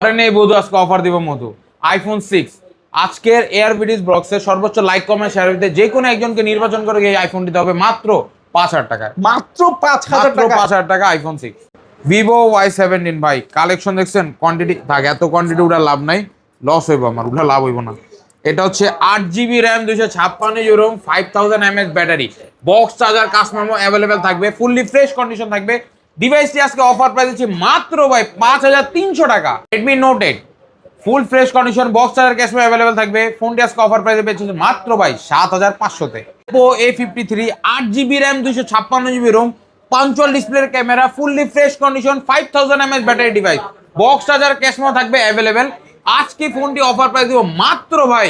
নেই বধু, আজকে অফার দিব মধু। আইফোন 6 আজকের এয়ারবিডিস ব্লগসে সর্বোচ্চ লাইক কমেন্ট শেয়ার দিতে যে কোনো একজনকে নির্বাচন করে এই আইফোনটি দিতে হবে মাত্র 5,000 টাকায়। মাত্র 5,000 টাকা। 5,000 টাকা আইফোন 6 ভিভো Y17 ভাই। কালেকশন দেখছেন, কোয়ান্টিটি থাক, এত কোয়ান্টিটি উঠা লাভ নাই, লস হইব আমার, উঠা লাভ হইব না। এটা হচ্ছে 8GB RAM, 256GB ROM, 5000 mAh battery, box charger, customer available থাকবে, ফুললি ফ্রেশ কন্ডিশন থাকবে। ডিভাইসটি আজকে অফার প্রাইস দিচ্ছি মাত্র ভাই 5300 টাকা। Redmi Note 8 full fresh condition, box charger, ক্যাশমো available থাকবে। ফোনটি আজকে অফার প্রাইসে পেয়েছে মাত্র ভাই 7500 তে। Oppo A53 8GB RAM, 256GB ROM, পাঞ্চুয়াল ডিসপ্লের camera, fully fresh condition, 5000 mAh battery device, box charger, cash memo থাকবে অ্যাভেলেবেল। আজকে ফোনটি অফার প্রাইস দিব মাত্র ভাই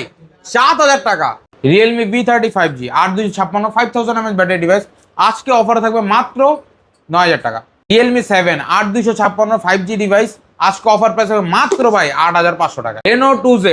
7000 টাকা। Realme V30 5G 8256 5000 mAh battery device, আজকে অফার থাকবে মাত্র 9000 টাকা। Realme 7 8256 5G ডিভাইস, আজকে অফার প্রাইস হবে মাত্র ভাই 8500 টাকা। Reno 2Z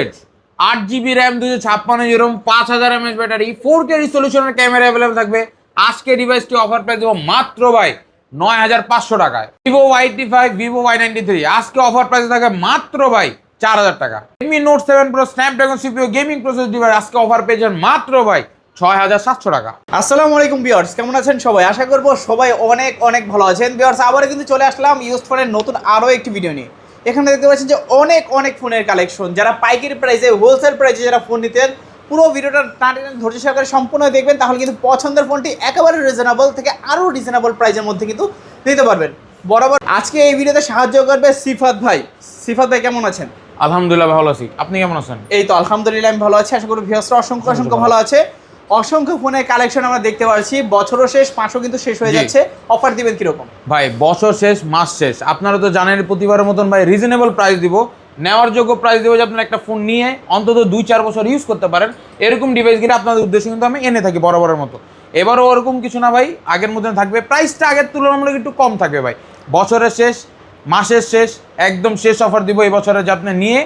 8GB RAM, 256GB ROM, 5000 mAh battery, 4K রিজলিউশনের ক্যামেরা অ্যাভেলেবল থাকবে। আজকে ডিভাইসটি অফার প্রাইস দেবো মাত্র ভাই 9500 টাকায়। Vivo Y85 Vivo Y93 আজকে অফার প্রাইস থাকে মাত্র ভাই 4000 টাকা। Redmi Note 7 Pro Snapdragon CPU gaming processor device, আজকে অফার পেয়েছেন মাত্র ভাই 6700 টাকা। আসসালামু আলাইকুম ভিউয়ার্স, কেমন আছেন সবাই? আশা করব সবাই অনেক অনেক ভালো আছেন। ভিউয়ার্স, আবারও কিন্তু চলে আসলাম ইউজড ফোনের নতুন আরও একটি ভিডিও নিয়ে। এখানে দেখতে পাচ্ছেন যে অনেক অনেক ফোনের কালেকশন। যারা পাইকারি প্রাইসে, হোলসেল প্রাইসে যারা ফোন নিতেন, পুরো ভিডিওটা টানে ধৈর্য সহকারে সম্পূর্ণ দেখবেন, তাহলে কিন্তু পছন্দের ফোনটি একেবারে রিজনেবল থেকে আরও রিজনেবল প্রাইসের মধ্যে কিন্তু নিতে পারবেন। বরাবর আজকে এই ভিডিওতে সাহায্য করবে সিফাত ভাই। সিফাত ভাই কেমন আছেন? আলহামদুলিল্লাহ ভালো আছি, আপনি কেমন আছেন? এই তো আলহামদুলিল্লাহ আমি ভালো আছি। আশা করি ভিউয়ার্সরা অসংখ্য অসংখ্য ভালো আছে। অসংখ্য ফোনের কালেকশন আমরা দেখতে পাচ্ছি। বছরও শেষ, মাসও কিন্তু শেষ হয়ে যাচ্ছে। অফার দিবেন কিরকম? ভাই বছর শেষ, মাস শেষ, আপনারা তো জানেন প্রতিবারের মতন ভাই রিজনেবল প্রাইস দিব, নেওয়ার যোগ্য প্রাইস দিব, যে আপনারা একটা ফোন নিয়ে অন্তত 2-4 বছর ইউজ করতে পারেন। এরকম ডিভাইসগুলো আপনাদের উদ্দেশ্যে কিন্তু আমি এনে থাকি বরাবরের মতো। এবারও ওরকম কিছু না ভাই, আগের মতন থাকবে, প্রাইসটা আগের তুলনামূলক একটু কম থাকবে ভাই। বছরের শেষ, মাসের শেষ, একদম শেষ অফার দিব এই বছরে, যে আপনি নিয়ে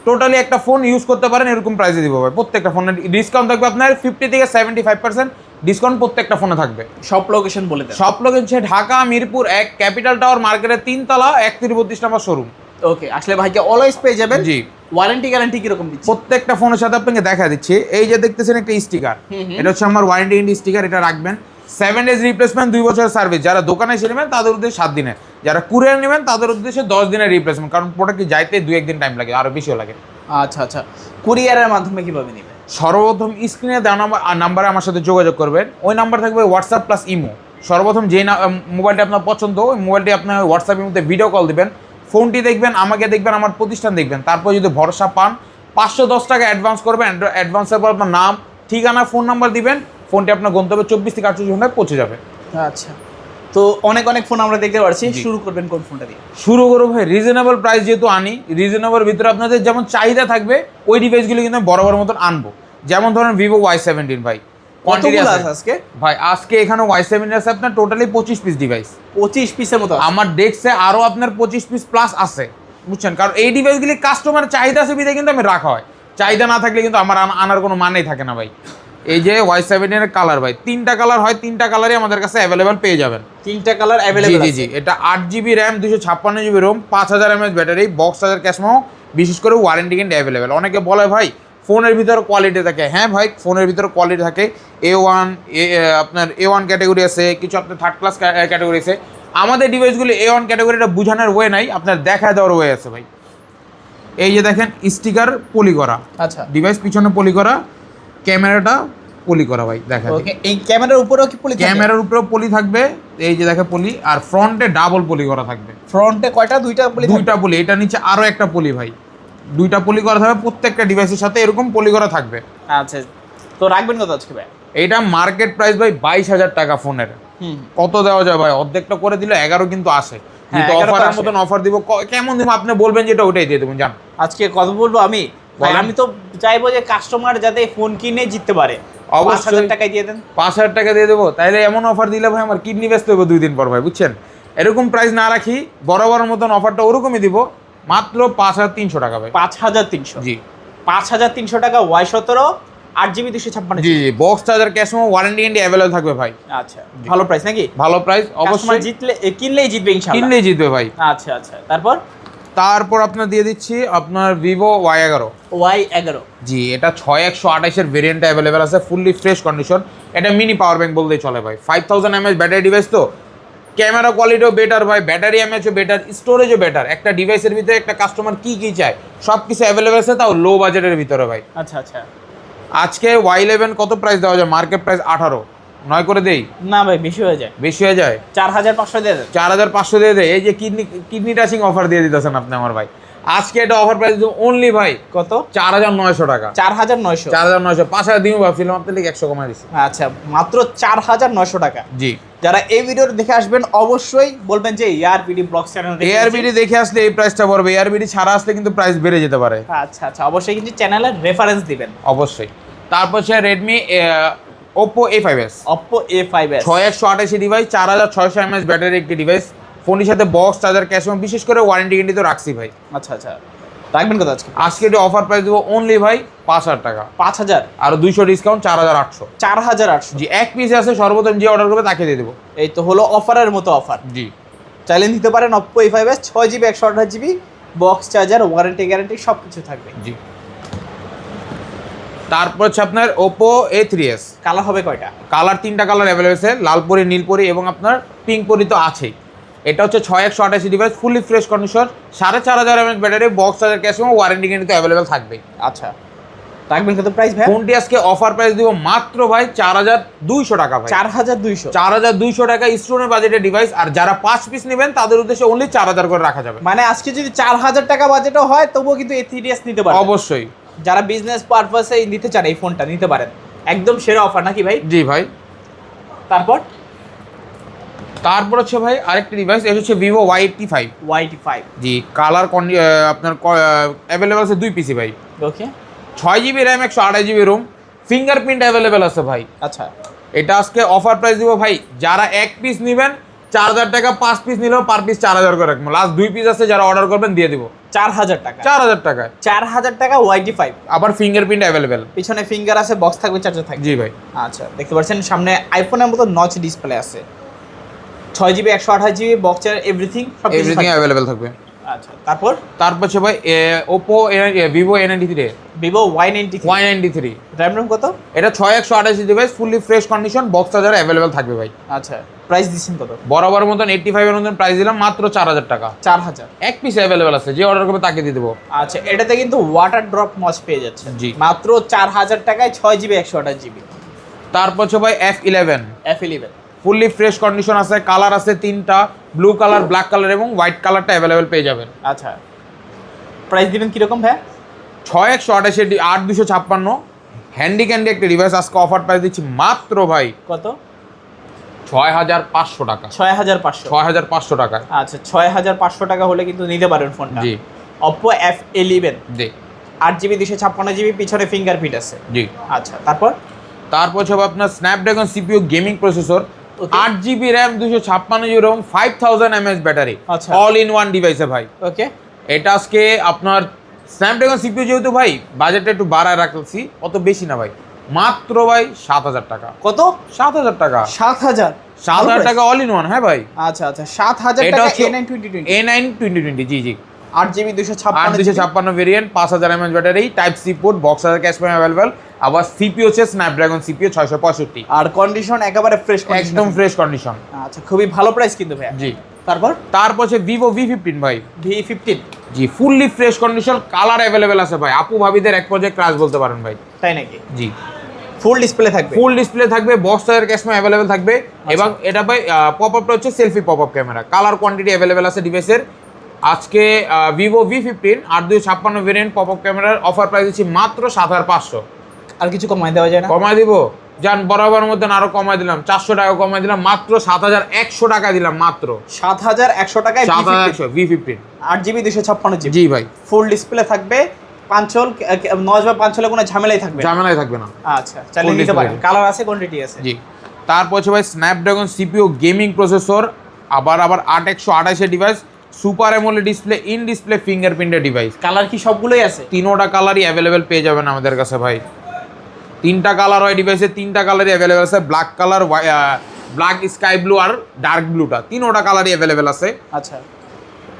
টোটালি একটা ফোন ইউজ করতে পারেন এরকম প্রাইসে দিব ভাই। প্রত্যেকটা ফোনের ডিসকাউন্ট থাকবে আপনার 50 থেকে 75% ডিসকাউন্ট প্রত্যেকটা ফোনে থাকবে। সব লোকেশন বলে দেন। সব location Dhaka Mirpur 1 capital tower মার্কেটের 3 তলা 3132 নম্বর শোরুম। ওকে, আসলে ভাইকে অলওয়েজ পেয়ে যাবেন। জি। ওয়ারেন্টি গ্যারান্টি কিরকম দিচ্ছে? প্রত্যেকটা ফোনের সাথে আপনাকে দেখা দিচ্ছি, এই যে দেখতেছেন একটা স্টিকার, এটা হচ্ছে আমার ওয়ারেন্টি স্টিকার, এটা রাখবেন। 7 days রিপ্লেসমেন্ট, 2 বছরের সার্ভিস। যারা দোকানে এসে নেবেন তাদের উদ্দেশ্যে 7 দিনের, যারা কুরিয়ার নেবেন তাদের উদ্দেশ্যে 10 দিনের রিপ্লেসমেন্ট, কারণ প্রোডাক্ট যাইতে 2-1 দিন টাইম লাগে, আরো বেশিও লাগে। আচ্ছা আচ্ছা, কুরিয়ারের মাধ্যমে কিভাবে নেবেন? সর্বপ্রথম স্ক্রিনে দেওয়া নাম্বারে আমার সাথে যোগাযোগ করবেন। ওই নাম্বার থাকবে হোয়াটসঅ্যাপ প্লাস ইমো। সর্বপ্রথম যে মোবাইলটি আপনার পছন্দ, ওই মোবাইলটি আপনার হোয়াটসঅ্যাপের মধ্যে ভিডিও কল দিবেন, ফোনটি দেখবেন, আমাকে দেখবেন, আমার প্রতিষ্ঠান দেখবেন। তারপর যদি ভরসা পান 510 টাকা অ্যাডভান্স করবেন। অ্যাডভান্সের পর আপনার নাম, ঠিকানা, ফোন নাম্বার দিবেন, ফোনটি আপনার গন্তব্যে 24 থেকে 48 ঘন্টায় পৌঁছে যাবে। আচ্ছা, তো অনেক অনেক ফোন আমরা দেখতে পাচ্ছি। শুরু করবেন কোন ফোনটা দিয়ে? শুরু করবো ভাই রিজনেবল প্রাইস, যেহেতু আনি রিজনেবল ভিতরে আপনাদের যেমন চাহিদা থাকবে ওই ডিভাইসগুলো কিন্তু বড় বড় মতন আনবো। যেমন ধরেন ভিভো Y17 ভাই, আজকে ভাই আজকে এখানে Y17 আছে আপনার টোটালি 25 পিস ডিভাইস। 25 পিসের মতো আমার ডেস্কে আরো আপনার 25 পিস প্লাস আছে, বুঝছেন? কারণ এই ডিভাইসগুলি কাস্টমার চাহিদা আছে বিধায় কিন্তু আমি রাখা হয়, চাহিদা না থাকলে কিন্তু আমার আনার কোনো মানেই থাকে না ভাই। এই যে Y17 এর কালার ভাই, 3টা কালার হয়, 3টা কালারই আমাদের কাছে অ্যাভেলেবেল পেয়ে যাবেন। 3টা কালার অ্যাভেলেবল আছে। জি, এটা 8GB RAM, 256GB ROM, 5000 mAh battery, box charger, ক্যাশমো, বিশেষ করে ওয়ারেন্টি কিন্তু অ্যাভেলেবেল। অনেকে বলে ভাই ফোনের ভিতরে কোয়ালিটি থাকে, হ্যাঁ ভাই ফোনের ভিতরে কোয়ালিটি থাকে। আপনার A1 ক্যাটাগরি আছে, কিছু আপনার 3rd ক্লাস ক্যাটাগরি আছে। আমাদের ডিভাইসগুলি A1 ক্যাটাগরিটা বোঝানোর ওয়ে নাই, আপনার দেখা দেওয়ার ওয়ে আছে ভাই। এই যে দেখেন স্টিকার পলি করা, আচ্ছা, ডিভাইস পিছনে পলি করা, ক্যামেরাটা পলি করা ভাই, দেখেন। ওকে, এই ক্যামেরার উপরেও কি পলি থাকবে? ক্যামেরার উপরেও পলি থাকবে, এই যে দেখে পলি, আর ফ্রন্টে ডাবল পলি করা থাকবে। ফ্রন্টে কয়টা? দুইটা পলি? দুইটা পলি, এটা নিচে আরো একটা পলি ভাই, 2টা পলি করা থাকবে। প্রত্যেকটা ডিভাইসের সাথে এরকম পলি করা থাকবে। আচ্ছা, তো রাখবেন কত আজকে ভাই? এইটা মার্কেট প্রাইস ভাই 22,000 টাকা ফোনের। কত দেওয়া যায় ভাই? অর্ধেকটা করে দিলে 11 কিন্তু আসে, কিন্তু অফারের মতন অফার দিব। কেমন দিব আপনি বলবেন, যেটা ওটাই দিয়ে দেবেন। জান আজকে কথা বলবো আমি, আমি তো চাইবো যে কাস্টমার যাতে ফোন কিনে জিততে পারে। 5,000 টাকায় দিয়ে দেন। 5,000 টাকা দিয়ে দেবো, তাইলে এমন অফার দিলে ভাই আমার কিডনি ব্যস্ত হবে 2 দিন পর ভাই, বুঝছেন? এরকম প্রাইস না রাখি, বরাবর মতন অফারটা ওরকমই দিব, মাত্র 5300 টাকা ভাই। 5300? জি, 5300 টাকা। Y17 8GB 256। জি, box charger, cash memo, warranty and available থাকবে ভাই। আচ্ছা, ভালো প্রাইস নাকি? ভালো প্রাইস, অবশ্যই কিনলেই জিতবে ইনশাআল্লাহ। কিনলেই জিতবে ভাই। আচ্ছা আচ্ছা, তারপর তারপর আপনার দিয়ে দিচ্ছি আপনার ভিভো Y11। Y11 জি, এটা 6128-এর ভেরিয়েন্টটা অ্যাভেলেবেল আছে, ফুললি ফ্রেশ কন্ডিশন। এটা মিনি পাওয়ার ব্যাংক বলতেই চলে ভাই। 5000 mAh ব্যাটারি ডিভাইস, তো ক্যামেরা কোয়ালিটিও বেটার ভাই, ব্যাটারি এমএচও বেটার, স্টোরেজও বেটার। একটা ডিভাইসের ভিতরে একটা কাস্টমার কি কি চায় সব কিছু অ্যাভেলেবেল আছে, তাও লো বাজেটের ভিতরে ভাই। আচ্ছা আচ্ছা, আজকে Y11 কত প্রাইস দেওয়া যায়? মার্কেট প্রাইস 18, 9 করে দেই? না ভাই বেশি হয়ে যায়। বেশি হয়ে যায়? 4500 দিয়ে দেন। 4500 দিয়ে দেয়। এই যে কিডনি টাচিং অফার দিয়ে দিতেছেন আপনি আমার ভাই। আজকে এটা অফার প্রাইস অনলি ভাই কত? 4900 টাকা। 4900। 4900, 5000 দিমু ভাবছিলাম, আপনার লিগে 100 কমাই দিছি। আচ্ছা, মাত্র 4900 টাকা। জি, যারা এই ভিডিওর দেখে আসবেন অবশ্যই বলবেন যে এআরবিডি ব্লগ চ্যানেল দেখে এআরবিডি দেখে আসলে এই প্রাইসটা পড়বে, এআরবিডি ছাড়া আসলে কিন্তু প্রাইস বেড়ে যেতে পারে। আচ্ছা আচ্ছা, অবশ্যই কিন্তু চ্যানেলের রেফারেন্স দিবেন অবশ্যই। তারপর হচ্ছে Redmi Oppo A5s, Oppo A5s 6128 device, 4600 mAh battery একটি ডিভাইস। ফোনের সাথে বক্স, চার্জার, ক্যাশ মেমো, বিশেষ করে ওয়ারেন্টি গ্যারান্টি তো রাখছি ভাই। আচ্ছা আচ্ছা, রাখবেন কত আজকে? আজকে এটা অফার প্রাইস দেবো অনলি ভাই 5000 টাকা। 5000 আর 200 ডিসকাউন্ট, 4800। 4800। জি, এক পিস আছে, সর্বপ্রথম যে অর্ডার করবে তাকে দিয়ে দেবো। এই তো হলো অফারের মতো অফার। জি, চাইলে নিতে পারেন Oppo A5s, 6GB 128GB box, charger, warranty guarantee সব কিছু থাকবে। জি। তারপর হচ্ছে আপনার ওপো A3s। কালার হবে কয়টা? কালার 3টা কালার অ্যাভেলেবেল আছে, লালপরি, নীলপরি এবং আপনার পিঙ্কপরি তো আছেই। এটা হচ্ছে 6128 device, fully fresh condition, 4500 mAh battery, box, charger, cash memo, warranty guarantee তো অ্যাভেলেবেল থাকবে। আচ্ছা, রাখবেন কত প্রাইস ভাই? ফোনটি আজকে অফার প্রাইস দিব মাত্র ভাই 4200 টাকা ভাই। 4200। 4200 টাকা স্টুডেন্ট বাজেটের ডিভাইস। আর যারা 5 পিস নেবেন তাদের উদ্দেশ্যে অনলি 4000 করে রাখা যাবে। মানে আজকে যদি 4000 টাকা বাজেটও হয় তবুও কিন্তু A3s নিতে পারবেন। অবশ্যই, যারা বিজনেস পারপাসে নিতে চান এই ফোনটা নিতে পারেন, একদম সেরা অফার নাকি ভাই? জি ভাই। তারপর হচ্ছে ভাই আরেকটি ডিভাইস, এটা হচ্ছে ভিভো Y85। Y85 জি, কালার আপনার অ্যাভেলেবেল আছে 2 পিসি ভাই। Okay. 6GB RAM, 128GB ROM, fingerprint available আছে ভাই। আচ্ছা, এটা আজকে অফার প্রাইস দিব ভাই, যারা এক পিস নেবেন 4000 টাকা, 5 পিস নিলেও পার পিস 4000 করে রাখবো। লাস্ট 2 পিস আছে, যারা অর্ডার করবেন দিয়ে দিব 4000 টাকা। 4000 টাকায়। 4000 টাকা Y85। আবার ফিঙ্গারপ্রিন্ট অ্যাভেলেবেল। পিছনে ফিঙ্গার আছে, বক্স থাকবে, চার্জার থাকবে। জি ভাই। আচ্ছা, দেখতে পাচ্ছেন সামনে আইফোনের মতো নচ ডিসপ্লে আছে, 6GB 128GB box, charger, everything everything available থাকবে। আচ্ছা, তারপর হচ্ছে ভাই Oppo Vivo A93, Vivo Y93 RAM ROM কত? এটা 6128 device, fully fresh condition, box, charger available থাকবে ভাই। আচ্ছা, প্রাইস দিচ্ছেন কত? বরাবর মতন 85 এর মতন প্রাইস দিলাম মাত্র 4000 টাকা। 4000। এক পিস অ্যাভেলেবেল আছে, যে অর্ডার করবে তাকে দিয়ে দেবো। আচ্ছা, এটাতে কিন্তু ওয়াটার ড্রপ নচ পেয়ে যাচ্ছে। জি। মাত্র 4000 টাকায় 6GB 128GB। তারপর হচ্ছে ভাই F11, F11 fully fresh condition আছে, কালার আছে 3টা, ব্লু কালার, ব্ল্যাক কালার এবং হোয়াইট কালারটা অ্যাভেলেবেল পেয়ে যাবেন। আচ্ছা, প্রাইস দিবেন কিরকম ভাই? 6128 8256 হ্যান্ডি ক্যান্ডি একটা ডিভাইস, আজকে অফার প্রাইস দিচ্ছি মাত্র ভাই কত? 6500 টাকা। 6500। 6500 টাকায়। আচ্ছা, 6500 টাকা হলে কিন্তু নিতে পারেন ফোনটা। জি। Oppo F11, জি। 8GB 256GB, পিছনে ফিঙ্গারপ্রিন্ট আছে। জি। আচ্ছা, তারপর হচ্ছে আপনার Snapdragon CPU gaming processor, Okay. 8GB RAM, 256GB ROM, 5000 mAh battery, আচ্ছা। অল ইন ওয়ান ডিভাইসে ভাই। ওকে। এটা আজকে আপনার স্ন্যাপড্রাগন সিপিইউ যেহেতু ভাই বাজেটটা একটু বাড়ায় রাখছি, অত বেশি না ভাই, মাত্র ভাই 7000 টাকা। কত? 7000 টাকা। 7000। 7000 টাকা অল ইন ওয়ান। হ্যাঁ ভাই। আচ্ছা আচ্ছা, 7000 এটা টাকা হচ্ছে A9 2020 A9 2020। জি জি। 8GB 256GB 256 variant, 5000 mAh battery, type C port, box charger, cash memo available. আবার সিপিইউ হচ্ছে স্ন্যাপড্রাগন সিপিইউ 665। আর কন্ডিশন একেবারে ফ্রেশ কন্ডিশন। একদম ফ্রেশ কন্ডিশন। আচ্ছা, খুবই ভালো প্রাইস কিন্তু ভাই। জি। তারপর হচ্ছে ভিভো V15 ভাই। V15। জি, fully fresh condition, colour available আছে ভাই। আপু ভাবিদের এক পর্যায়ে ক্রাশ বলতে পারেন ভাই। তাই নাকি? জি। ফুল ডিসপ্লে থাকবে। ফুল ডিসপ্লে থাকবে, box charger, cash memo available থাকবে। এবং এটা ভাই পপ আপটা হচ্ছে selfie pop up camera, colour quantity available আছে ডিভাইসের। আজকে Vivo V15 8256 variant pop up ক্যামেরার অফার প্রাইস দিচ্ছি মাত্র 7500। আর কিছু কমাই দেওয়া যায় না? কমায় দিব, যান বরাবর মধ্যে আরো কমায় দিলাম, 400 টাকা কমায় দিলাম, মাত্র 7100 টাকা দিলাম মাত্র। 7100 টাকায় 7100 V15 8GB 256GB। জি ভাই। ফুল ডিসপ্লে থাকবে, পাঁচল নজ বা পাঁচলে কোনো ঝামেলাই থাকবে না। ঝামেলাই থাকবে না। আচ্ছা, চালিয়ে নিতে পারেন, কালার আছে, কোয়ান্টিটি আছে। জি। হচ্ছে ভাই স্ন্যাপড্রাগন সিপিইউ গেমিং প্রসেসর, আবার 8128 এর device, super AMOLED display, in display ফিঙ্গারপ্রিন্টের ডিভাইস। কালার কি সবগুলোই আছে? 3টা কালারই অ্যাভেলেবেল পেয়ে যাবেন আমাদের কাছে ভাই। 3টা কালার হয় ডিভাইসে, 3টা কালারই অ্যাভেলেবেল আছে, black colour, black sky blue আর ডার্ক ব্লুটা, 3টা কালারই অ্যাভেলেবেল আছে। আচ্ছা,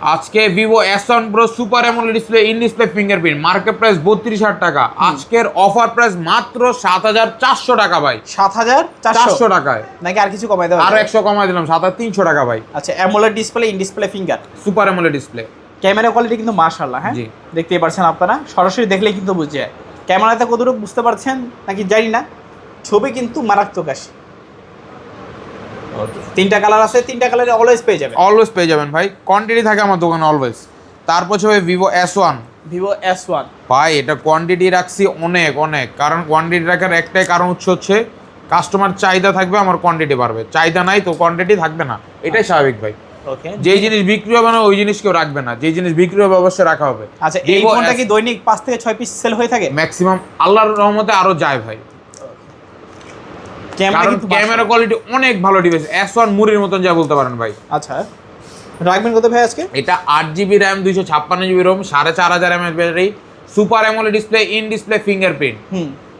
আজকে Vivo S1 Pro super AMOLED display in display fingerprint market price 32,000 টাকা, আজকের অফার প্রাইস মাত্র 7,400 টাকা ভাই। 7,400 টাকায় নাকি আর কিছু কমাই দেবেন? আরো 100 কমাই দিলাম, 7,300 টাকা ভাই। আচ্ছা, AMOLED display in display finger super AMOLED display, camera quality কিন্তু মাশাআল্লাহ। হ্যাঁ, জি। দেখতেই পাচ্ছেন আপনারা, সরাসরি দেখলেই কিন্তু বুঝে যায়। ক্যামেরাতে কতটুকু বুঝতে পারছেন নাকি জানি না, ছবি কিন্তু মারাত্মক আসে। তিনটা কালার আছে, তিনটা কালারে অলওয়েজ পেয়ে যাবেন। অলওয়েজ পেয়ে যাবেন ভাই, কোয়ান্টিটি থাকে আমার দোকানে অলওয়েজ। তারপর হচ্ছে ভাই ভিভো S1। ভিভো S1 ভাই এটা কোয়ান্টিটি রাখছি অনেক অনেক, কারণ কোয়ান্টিটি রাখার একটাই কারণ হচ্ছে কাস্টমার চাহিদা থাকবে, আমার কোয়ান্টিটি বাড়বে। চাহিদা নাই তো কোয়ান্টিটি থাকবে না, এটাই স্বাভাবিক ভাই। ওকে, যেই জিনিস বিক্রি হবে না ওই জিনিস কেউ রাখবে না, যেই জিনিস বিক্রি হবে অবশ্যই রাখা হবে। আচ্ছা, এই ফোনটা কি দৈনিক 5 থেকে 6 পিস সেল হয়ে থাকে? ম্যাক্সিমাম আল্লাহর রহমতে আরো যায় ভাই। ক্যামেরা কোয়ালিটি অনেক ভালো ডিভাইস, S1 মুড়ির মতন যা বলতে পারেন ভাই। আচ্ছা, রাখবেন কত ভাই আজকে? এটা 8GB RAM 256GB ROM 4500 mAh battery, super AMOLED display in display fingerprint,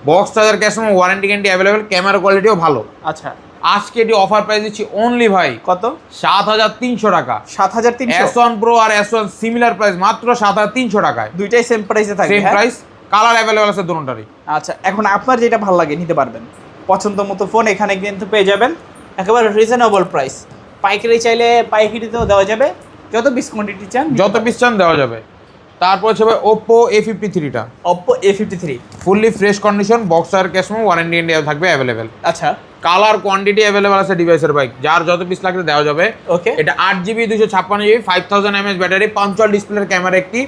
box charger cash memo warranty guarantee available, camera কোয়ালিটিও ভালো। আচ্ছা, আজকে এটি অফার প্রাইস দিচ্ছি অনলি ভাই কত? 7,300 টাকা। 7,300। S1 Pro আর S1 সিমিলার প্রাইস মাত্র 7,300 টাকায়, দুইটাই সেম প্রাইসে থাকবে। সেম প্রাইস, কালার অ্যাভেলেবেল আছে দুটোটারই। আচ্ছা, এখন আপনার যেটা ভালো লাগে নিতে পারবেন, পছন্দ মতো ফোন এখানে কিন্তু পেয়ে যাবেন, একেবারে রিজনেবল প্রাইস। পাইকারি চাইলে পাইকারিতেও দেওয়া যাবে, যত পিস কোয়ান্টিটি চান যত পিস চান দেওয়া যাবে। তারপর হচ্ছে ভাই Oppo A53টা, Oppo A53 fully fresh condition, box আর ক্যাশ মেমো ওয়ারেন্টি গ্যারান্টি থাকবে অ্যাভেলেবেল। আচ্ছা, কালার কোয়ান্টিটি অ্যাভেলেবল আছে ডিভাইসের বাইক, যার যত পিস লাগবে দেওয়া যাবে। ওকে, এটা 8GB 256GB 5000 mAh battery, punctual ডিসপ্লের ক্যামেরা একটি,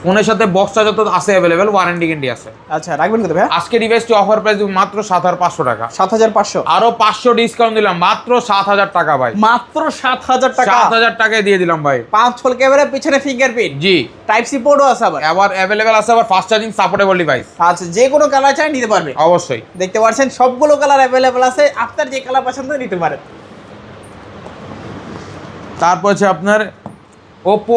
ফোনের সাথে বক্স চার্জার তো আছে অ্যাভেলেবল, ওয়ারেন্টি গ্যারান্টি আছে। আচ্ছা, রাখবেন কত ভাই? আজকে ডিভাইসটি অফার প্রাইস মাত্র 7,500 টাকা। 7,500, আরো 500 ডিসকাউন্ট দিলাম, মাত্র 7,000 টাকা ভাই। মাত্র 7,000 টাকা। 7,000 টাকায় দিয়ে দিলাম ভাই। 5 হোল ক্যামেরা, পিছনে ফিঙ্গারপ্রিন্ট, জি। টাইপ সি পোর্টও আছে আবার অ্যাভেলেবল আছে, আবার ফাস্ট চার্জিং সাপোর্টেবল ডিভাইস। আচ্ছা, যে কোনো কালার চাই নিতে পারবে অবশ্যই। দেখতে পাচ্ছেন সবগুলো কালার অ্যাভেলেবল আছে, আপনার যে কালার পছন্দ নিতে পারেন। তারপর হচ্ছে আপনার Oppo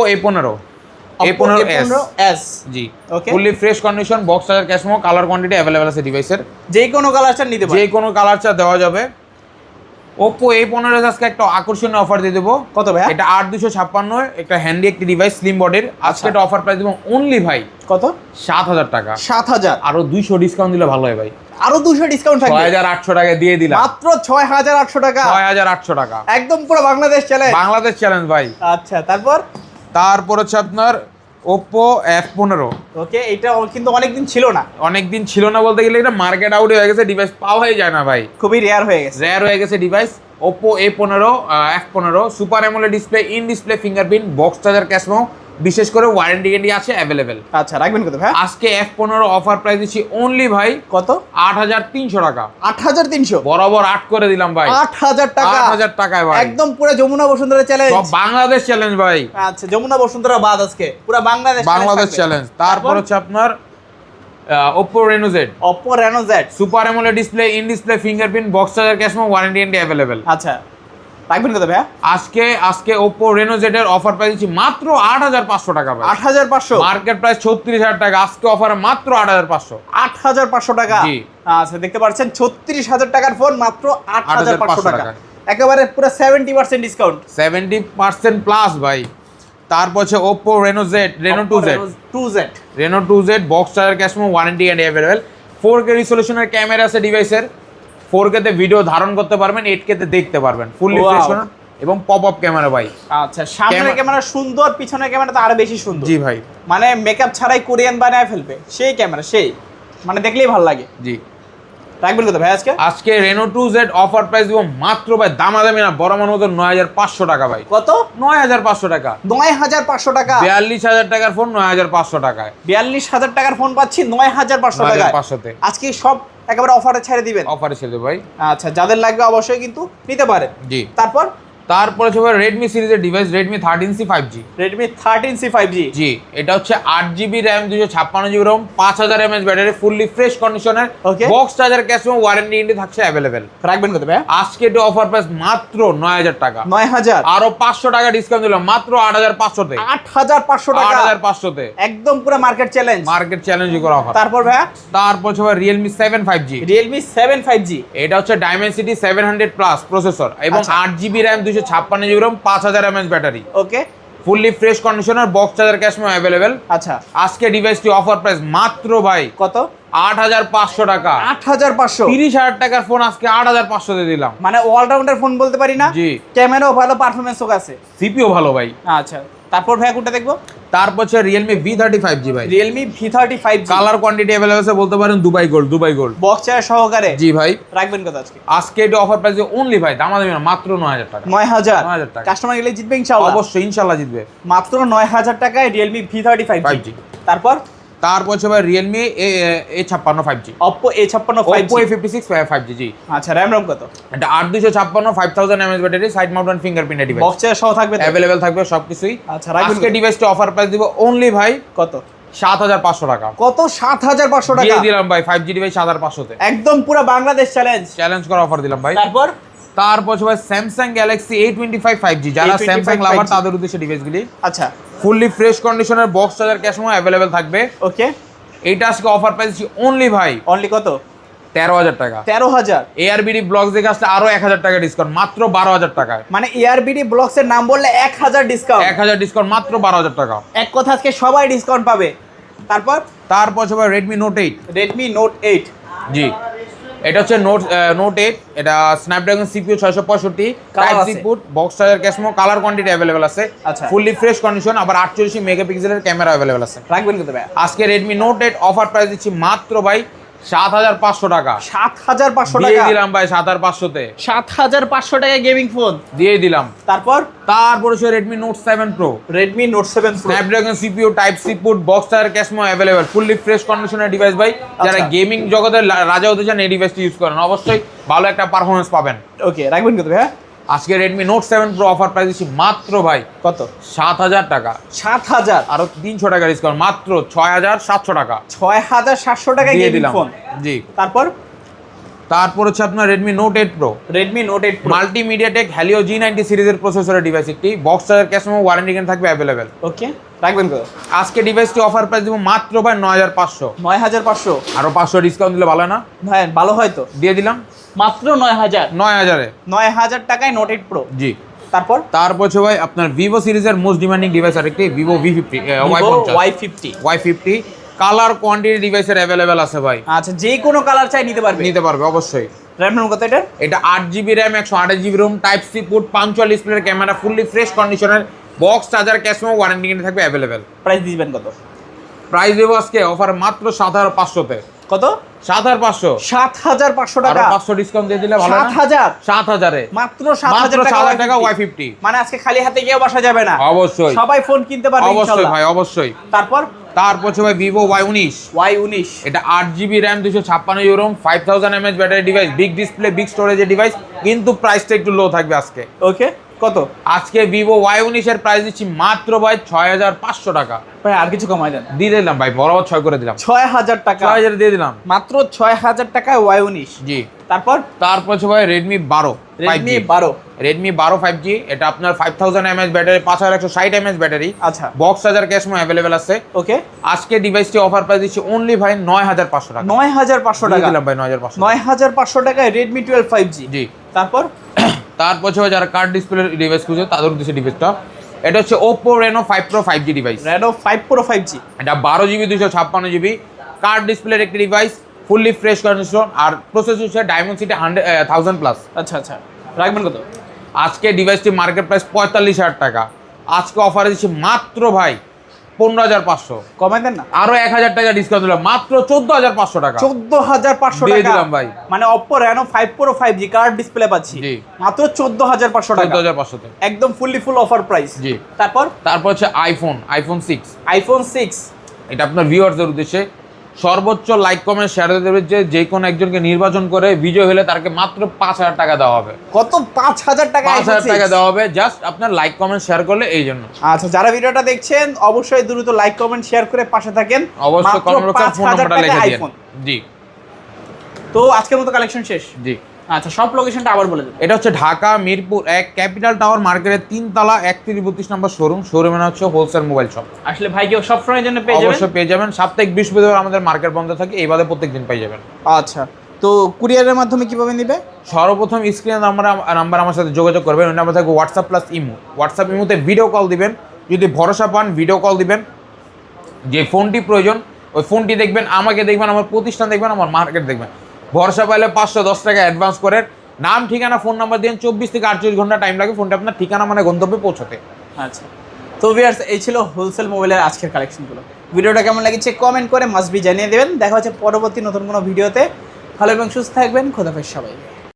A15s, জি। Okay, fully fresh condition, box charger cash memo, colour quantity available আছে ডিভাইসের, যে কোনো কালার চান নিতে যে পারেন। কোনো কালার চা দেওয়া যাবে। Oppo A15s আজকে একটা আকর্ষণীয় অফার দিয়ে দেবো। কত ভাই? এটা 8,256, একটা হ্যান্ডি একটি ডিভাইস, স্লিম বডির। আজকে এটা অফার প্রাইস দেবো অনলি ভাই কত? 7,000 টাকা। 7,000, আরো 200 ডিসকাউন্ট দিলে ভালো হয় ভাই। আরো 200 ডিসকাউন্ট থাকবে, 6,800 টাকা দিয়ে দিলাম। মাত্র 6,800 টাকা, 6,800 টাকা, একদম পুরো বাংলাদেশ চ্যালেঞ্জ। বাংলাদেশ চ্যালেঞ্জ ভাই। আচ্ছা, তারপর হচ্ছে আপনার Oppo F15। ওকে, এটা কিন্তু অনেকদিন ছিল না। অনেকদিন ছিল না বলতে গেলে এটা মার্কেট আউট হয়ে গেছে, ডিভাইস পাওয়াই যায় না ভাই, খুবই রেয়ার হয়ে গেছে। রেয়ার হয়ে গেছে device. Oppo F15 super AMOLED display in display fingerprint, box charger cash memo, বিশেষ করে ওয়ারেন্টি গ্যারান্টি আছে অ্যাভেলেবেল। আচ্ছা, রাখবেন কত ভাই? আজকে F15 অফার প্রাইস দিচ্ছি অনলি ভাই কত? 8,300 টাকা। 8,300, বরাবর 8 করে দিলাম ভাই। 8,000 টাকা, 8,000 টাকায় ভাই, একদম পুরো যমুনা বসুন্ধরা চ্যালেঞ্জ, সব বাংলাদেশ চ্যালেঞ্জ ভাই। আচ্ছা, যমুনা বসুন্ধরা বাদ আজকে পুরো বাংলাদেশ চ্যালেঞ্জ। তারপর হচ্ছে আপনার Oppo Reno Z, Oppo Reno Z super AMOLED display in display fingerprint, box charger cash memo, warranty guarantee available. আচ্ছা, রাখবেন কত ভাই? আজকে Oppo Reno Z এর অফার প্রাইস দিচ্ছি মাত্র 8,500 টাকা ভাই। 8,500, মার্কেট প্রাইস 36,000 টাকা, আজকে অফারে মাত্র 8,500। 8,500 টাকা, জি। আচ্ছা, দেখতে পাচ্ছেন 36,000 টাকার ফোন মাত্র 8,500 টাকা, টাকা। একেবারে পুরো 70% ডিসকাউন্ট, 70% প্লাস ভাই। তারপর হচ্ছে Oppo Reno 2Z, box charger cash memo, warranty guarantee available. 4K রিজলিউশনের ক্যামেরা আছে ডিভাইসের, 4K তে ভিডিও ধারণ করতে পারবেন, 8K তে দেখতে পারবেন, ফুললি ফ্রেশ এবং পপ আপ ক্যামেরা ভাই। আচ্ছা, সামনের ক্যামেরা সুন্দর, পিছনের ক্যামেরা তো আরো বেশি সুন্দর। জি ভাই, মানে মেকআপ ছাড়াই কোরিয়ান বানায় ফেলবে সেই ক্যামেরা, সেই মানে দেখলেই ভালো লাগে। জি। রাখবেন কত ভাই আজকে Reno 2Z অফার প্রাইস দিব মাত্র ভাই, দামাদামি না, বড় মতো 9,500 টাকা ভাই। কত? 9,500 টাকা। 9,500 টাকা, 42,000 টাকার ফোন 9,500 টাকায়। 42,000 টাকার ফোন পাচ্ছি 9,500 টাকায়। 9,500 তে আজকে সব একেবারে অফারে ছেড়ে দিবেন। অফারে ছেড়ে দেব ভাই। আচ্ছা, যাদের লাগবে অবশ্যই কিন্তু নিতে পারেন। জি। তারপরে হচ্ছে ভাই Redmi সিরিজের device, Redmi 13C 5G। Redmi 13C 5G, জি। এটা হচ্ছে 8GB RAM 256GB ROM 5000 mAh battery, fully fresh কন্ডিশনের, box charger cash memo, warranty guarantee থাকছে অ্যাভেলেবেল। রাখবেন কত ভাই? আজকে এটা অফার প্রাইস মাত্র 9,000 টাকা। 9,000, আরো 500 টাকা ডিসকাউন্ট দিলাম, মাত্র 8,500 তে। 8,500 টাকা, 8,500 তে, একদম পুরো মার্কেট চ্যালেঞ্জ করা অফার। তারপর হচ্ছে ভাই Realme 7 5G। Realme 7 5G, এটা হচ্ছে Dimensity 700 প্লাস প্রসেসর এবং 8GB RAM 256GB ROM 5000 mAh battery. Okay, fully fresh কন্ডিশনার, box charger cash memo available. আচ্ছা, আজকে ডিভাইসটি অফার প্রাইস মাত্র ভাই কত? 8,500 টাকা। 8,500? 30,000 টাকার ফোন আজকে 8,500 দিয়ে দিলাম। মানে অলরাউন্ডার ফোন বলতে পারি না? জি। ক্যামেরাও ভালো, পারফরমেন্সও আছে, সিপিও ভালো ভাই। আচ্ছা, তারপর ভাই কোনটা দেখবো? তারপর হচ্ছে Realme V35G ভাই। Realme V35G। Colour quantity available আছে, বলতে পারেন Dubai gold, Dubai gold. Box charger সহকারে? জি ভাই। রাখবেন কত আজকে? আজকে এটা অফার প্রাইসে অনলি ভাই, দাম দেবেন না, মাত্র 9,000 টাকা। 9,000? 9,000 টাকা। কাস্টমার গেলে জিতবে ইনশাআল্লাহ? অবশ্যই ইনশাআল্লাহ জিতবে। মাত্র 9,000 টাকায় Realme V35G। 5G। তারপর তারপর হচ্ছে ভাই Realme A56 5G। Oppo A56 5G। Oppo A56 5G জি। আচ্ছা, RAM ROM কত? এটা 8256 5000 mAh battery, side mounted fingerprint device. Box charger সহ থাকবে তো? अवेलेबल থাকবে সবকিছুই। আচ্ছা, রাখবেন আজকে কত? ডিভাইসটা অফার প্রাইস দিব অনলি ভাই কত? 7,500 টাকা। কত? 7,500 টাকা দিয়ে দিলাম ভাই 5G ডিভাইস 7,500 তে। একদম পুরো বাংলাদেশ চ্যালেঞ্জ। চ্যালেঞ্জ করা অফার দিলাম ভাই। তারপর ভাই Samsung Galaxy A25 5G, যারা A25 স্যামসাং লাভার 5G তাদের উদ্দেশ্যে ডিভাইসগুলি। আচ্ছা, ফুললি ফ্রেশ কন্ডিশনের, box charger cash memo available থাকবে। ওকে। এইটা আজকে অফার প্রাইস অনলি ভাই অনলি কত? 13,000 টাকা। 13,000? ARBD ব্লগস দেখে আসলে আরো 1,000 টাকা ডিসকাউন্ট, মাত্র 12,000 টাকায়। মানে ARBD ব্লগস এর নাম বললে 1,000 ডিসকাউন্ট? 1,000 ডিসকাউন্ট, মাত্র 12,000 টাকা। এক কথা আজকে সবাই ডিসকাউন্ট পাবে। তারপর হচ্ছে ভাই Redmi Note 8। Redmi Note 8। জি, এটা হচ্ছে Note 8। এটা Snapdragon CPU 665, type C port, box charger cash memo, colour quantity available আছে। আচ্ছা। ফুললি ফ্রেশ কন্ডিশন, আবার 48 মেগাপিক্সেলের ক্যামেরা अवेलेबल আছে। রাখবেন কত ভাই? আজকে Redmi Note 8 অফার প্রাইস দিচ্ছি মাত্র ভাই 7,500 টাকা। 7,500 দিয়ে টাকা? দিলাম ভাই 7,500 তে। 7,500 টাকায় গেমিং ফোন দিয়ে দিলাম। তারপর হচ্ছে Redmi Note 7 Pro। Redmi Note 7 Pro। Snapdragon CPU, type C port, box charger cash memo available, fully fresh কন্ডিশনের ডিভাইস ভাই। যারা গেমিং জগতের রাজা হতে চান এই ডিভাইসটি ইউজ করেন, অবশ্যই ভালো একটা পারফরম্যান্স পাবেন। ওকে, রাখবেন কত ভাই? আজকে Redmi Note 7 Pro offer price দিচ্ছি মাত্র ভাই কত? 7,000 টাকা। 7,000? আরো 300 টাকা ডিসকাউন্ট, মাত্র 6,700 টাকা। 6,700 টাকায় দিয়ে গেমিং দিলাম ফোন। জি। তারপর হচ্ছে আপনার Redmi Note 8 Pro। Redmi Note 8 Pro মাল্টিমিডিয়াটেক Helio G90 সিরিজের প্রসেসরের ডিভাইস, একটি box charger cash memo warranty guarantee থাকবে अवेलेबल। ওকে, রাখবেন কত? আজকে ডিভাইসটি অফার প্রাইস দিব মাত্র ভাই 9,500। 9,500? আরো 500 ডিসকাউন্ট দিলে ভালো না? ভাই ভালো হয় তো। দিয়ে দিলাম মাত্র 9,000? 9,000 এ। 9,000 টাকায় Note 8 Pro। জি। তারপর হচ্ছে ভাই আপনার Vivo সিরিজের মোস্ট ডিমান্ডিং ডিভাইস আরেকটি Vivo V50 Y50। Y50 colour quantity ডিভাইসের अवेलेबल আছে ভাই। আচ্ছা, যে কোনো কালার চাই নিতে পারবে অবশ্যই। RAM ROM কত এটা? এটা 8GB RAM 128GB ROM, type C port, পাঞ্চুয়াল ডিসপ্লের ক্যামেরা, ফুললি ফ্রেশ কন্ডিশনের, box charger cash memo warranty guarantee থাকবে अवेलेबल। প্রাইস দিবেন কত? প্রাইস দেব আজকে অফার মাত্র 7,500 তে। কত? 7,500। 7,500 আরো টাকা? 500 ডিসকাউন্ট দিয়ে দিলে ভালো না? 7,000? 7,000 এ। মাত্র 7,000 টাকা Y50। মানে আজকে খালি হাতে কেউ বাসা যাবে না? অবশ্যই। সবাই ফোন কিনতে পারবে অবশ্যই ইনশাআল্লাহ। ভাই, অবশ্যই। তারপর হচ্ছে ভাই Vivo Y19। Y19 এটা 8GB RAM 256GB ROM, 5000 mAh battery device, big display, big স্টোরেজের ডিভাইস, কিন্তু প্রাইসটা একটু লো থাকবে আজকে। ওকে, কত? আজকে Vivo Y19 এর প্রাইস দিচ্ছি মাত্র ভাই 6,500 টাকা। ভাই আর কিছু কমাই দেন। দিয়ে দিলাম ভাই, বরাবর 6 করে দিলাম। 6,000 টাকা? 6,000 দিয়ে দিলাম। মাত্র 6,000 টাকায় Y19। জি। তারপর হচ্ছে ভাই Redmi 12 Redmi 12। Redmi 12 5G, এটা আপনার 5000 mAh ব্যাটারি, 5160 mAh ব্যাটারি। আচ্ছা। Box charger cash memo available আছে। ওকে। আজকে ডিভাইসটি অফার প্রাইস দিচ্ছি অনলি ভাই 9,500 টাকা। 9,500 টাকা দিলাম ভাই 9,500। 9,500 টাকায় Redmi 12 5G। জি। তারপর হচ্ছে ভাই যারা কার্ড ডিসপ্লে ডিভাইস খুঁজে তাদের উদ্দেশ্যে ডিভাইসটা, এটা হচ্ছে Oppo Reno 5 Pro 5G device. Reno 5 Pro 5G। এটা 12GB 256GB কার্ড ডিসপ্লের একটি ডিভাইস, ফুললি ফ্রেশ কন্ডিশন, আর প্রসেসর হচ্ছে Dimensity 1000 প্লাস। আচ্ছা, রাখবেন কত? আজকে ডিভাইসটি মার্কেট প্রাইস 45,000 টাকা। আজকে অফারে দিচ্ছি মাত্র ভাই 15,500। কমাই দেন না? আরো 1,000 টাকা ডিসকাউন্ট দিলাম, মাত্র 14,500 টাকা। 14,500 দিয়ে টাকা দিলাম ভাই। মানে Oppo Reno 5 Pro 5G card display পাচ্ছি জি। মাত্র 14,500 টাকা। 14,500 তে একদম ফুল অফার প্রাইস। জি। তারপর হচ্ছে iPhone 6। iPhone 6। এটা আপনার ভিউয়ারদের উদ্দেশ্যে সর্বোচ্চ লাইক কমেন্ট শেয়ার দেবে, যে কোনো একজনকে নির্বাচন করে বিজয় হলে তাকে মাত্র 5,000 টাকা দেওয়া হবে। কত? 5,000 টাকা? 5,000 টাকা দেওয়া হবে জাস্ট আপনার লাইক কমেন্ট শেয়ার করলে, এই জন্য। আচ্ছা, যারা ভিডিওটা দেখছেন অবশ্যই দ্রুত লাইক কমেন্ট শেয়ার করে পাশে থাকেন। অবশ্যই কমেন্ট বক্সে ফোন নাম্বারটা লিখে দিন। জি। তো আজকের মতো কালেকশন শেষ। জি। আচ্ছা, সব লোকেশনটা আবার বলে দেন। এটা হচ্ছে ঢাকা মিরপুর 1 ক্যাপিটাল টাওয়ার মার্কেটের 3 তলা 3132 নম্বর শোরুমে হচ্ছে হোলসেল মোবাইল শপ। আসলে ভাই কেউ সব সময়ের জন্য পেয়ে যাবেন? অবশ্যই পেয়ে যাবেন। সাপ্তাহিক বৃহস্পতিবার আমাদের মার্কেট বন্ধ থাকে, এই বাদে প্রত্যেকদিন পেয়ে যাবেন। আচ্ছা, তো কুরিয়ারের মাধ্যমে কিভাবে নিবে? সর্বপ্রথম স্ক্রিনে নাম্বার আমার সাথে যোগাযোগ করবেন। ওই নাম্বার থাকবে হোয়াটসঅ্যাপ প্লাস ইমো। হোয়াটসঅ্যাপ ইমোতে ভিডিও কল দিবেন, যদি ভরসা পান ভিডিও কল দিবেন, যে ফোনটি প্রয়োজন ওই ফোনটি দেখবেন, আমাকে দেখবেন, আমার প্রতিষ্ঠান দেখবেন, আমার মার্কেট দেখবেন। ভরসা পাইলে 510 টাকা অ্যাডভান্স করেন, নাম ঠিকানা ফোন নাম্বার দিন, 24 থেকে 48 ঘন্টা টাইম লাগে ফোনটা আপনার ঠিকানা মানে গন্তব্যে পৌঁছাতে। আচ্ছা, তো ভিউয়ার্স এই ছিল হোলসেল মোবাইলের আজকের কালেকশনগুলো। ভিডিওটা কেমন লাগছে কমেন্ট করে মাস্ট বি জানিয়ে দেবেন। দেখা হচ্ছে পরবর্তী নতুন কোনো ভিডিওতে। ভালো এবং সুস্থ থাকবেন, খোদাফেজ সবাই।